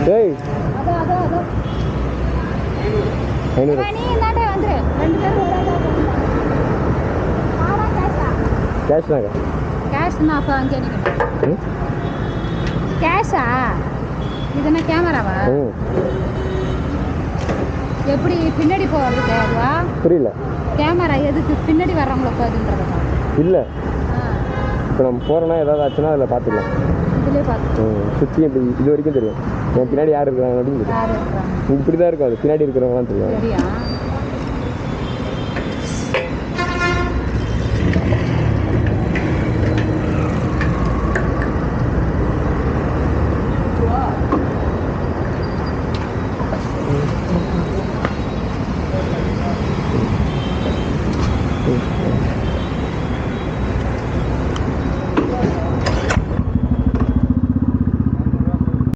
ஏய் ஐநூறு கேஷ்னாங்க கேஷ்னா அப்போ அங்கே நிற்கணும் கேஷா இது என்ன கேமராவா எப்படி பின்னாடி போகிறதுக்கு அதுவா புரியல கேமரா எதுக்கு பின்னாடி வர்றவங்களுக்கு அதுன்றதா இல்லை இப்போ நம்ம போகிறோன்னா ஏதாவது ஆச்சுன்னா அதில் பார்த்துக்கலாம் இதுலேயே பார்த்து சுற்றி இப்படி இது வரைக்கும் தெரியும் என் பின்னாடி யார் இருக்கிறாங்க அப்படின்னு யார் இருக்கிறாங்க இப்படி தான் இருக்கும் அது பின்னாடி இருக்கிறவங்களாம் தெரியும் சரியா